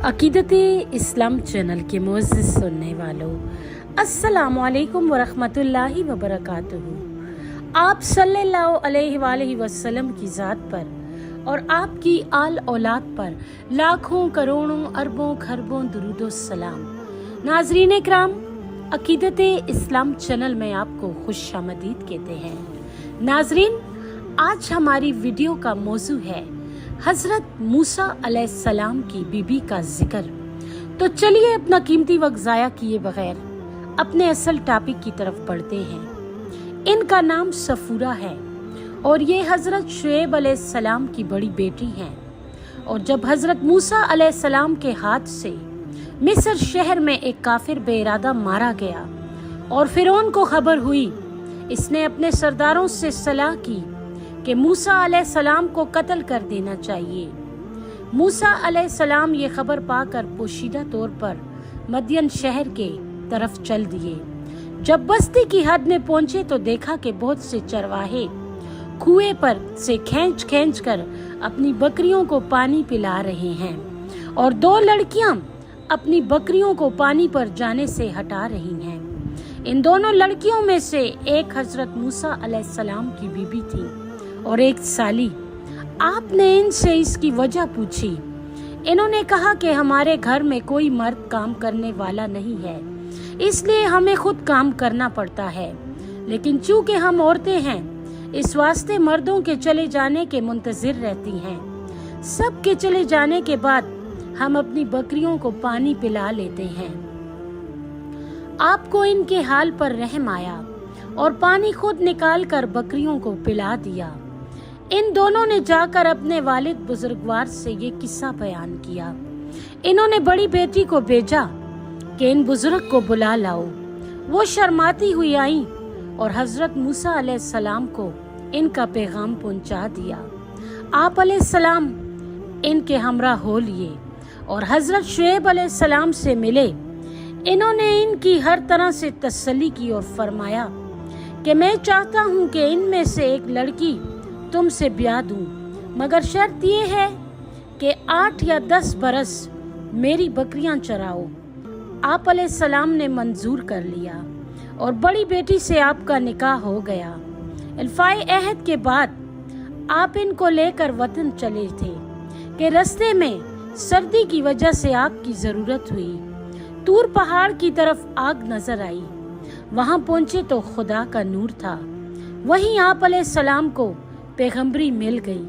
अकीदते इस्लाम channel के मुअज़्ज़िज़ सुनने वालों, अस्सलामु अलैकुम वरहमतुल्लाहि वबरकातुहू। आप सल्लल्लाहु अलैहि वसल्लम की ज़ात पर और आपकी आल औलाद पर लाखों करोड़ों अरबों खरबों दुरूदो सलाम। नाज़रीन इकराम, अकीदते इस्लाम चैनल में आपको खुशामदीद कहते हैं। नाज़रीन, आज हमारी वीडियो का मौजू है हजरत मूसा अलैहिस्सलाम की बीबी का जिक्र। तो चलिए अपना कीमती वक्त ज़ाया किए बगैर अपने असल टॉपिक की तरफ बढ़ते हैं। इनका नाम सफूरा है और ये हजरत शुएब अलैहिस्सलाम की बड़ी बेटी हैं। और जब हजरत मूसा अलैहिस्सलाम के हाथ से मिस्र शहर में एक काफिर बेइरादा मारा गया और फिरौन को खबर हुई, इसने अपने सरदारों से सलाह की कि मूसा अलैहिस्सलाम को कत्ल कर देना चाहिए। मूसा अलैहिस्सलाम ये खबर पाकर पोशीदा तौर पर मदियन शहर के तरफ चल दिए। जब बस्ती की हद में पहुंचे तो देखा कि बहुत से चरवाहे कुएं पर से खींच कर अपनी बकरियों को पानी पिला रहे हैं और दो लड़कियां अपनी बकरियों को पानी पर जाने से हटा रही हैं। इन दोनों लड़कियों में से एक हजरत मूसा अलैहिस्सलाम की बीबी थी और एक साली। आपने इनसे इसकी वजह पूछी। इन्होंने कहा कि हमारे घर में कोई मर्द काम करने वाला नहीं है, इसलिए हमें खुद काम करना पड़ता है। लेकिन चूंकि हम औरतें हैं, इस वास्ते मर्दों के चले जाने के मुंतजिर रहती हैं। सब के चले जाने के बाद हम अपनी बकरियों को पानी पिला लेते हैं। आपको इनके हाल पर रहम आया और पानी खुद निकाल कर बकरियों को पिला दिया। इन दोनों ने जाकर अपने वालिद बुजुर्गवार से ये किस्सा बयान किया। इन्होंने बड़ी बेटी को भेजा कि इन बुजुर्ग को बुला लाओ। वो शर्माती हुई आई और हजरत मूसा अलैहिस्सलाम को इनका पैगाम पहुंचा दिया। आप अलैहिस्सलाम इनके हमरा हो लिए और हजरत शुएब अलैहिस्सलाम से मिले। इन्होंने इनकी हर तरह से तसल्ली की और फरमाया कि मैं चाहता हूँ कि इनमें से एक लड़की तुमसे ब्याह दूं, मगर शर्त ये है कि 8 या 10 बरस मेरी बकरियां चराओ। आप अलैहिस्सलाम ने मंजूर कर लिया और बड़ी बेटी से आपका निकाह हो गया। इल्फाए अहद के बाद आप इनको लेकर वतन चले थे कि रास्ते में सर्दी की वजह से आग की जरूरत हुई। तूर पहाड़ की तरफ आग नजर आई। वहां पहुंचे तो खुदा का नूर था। वहीं आप अलैहिस्सलाम को पैगंबरी मिल गई।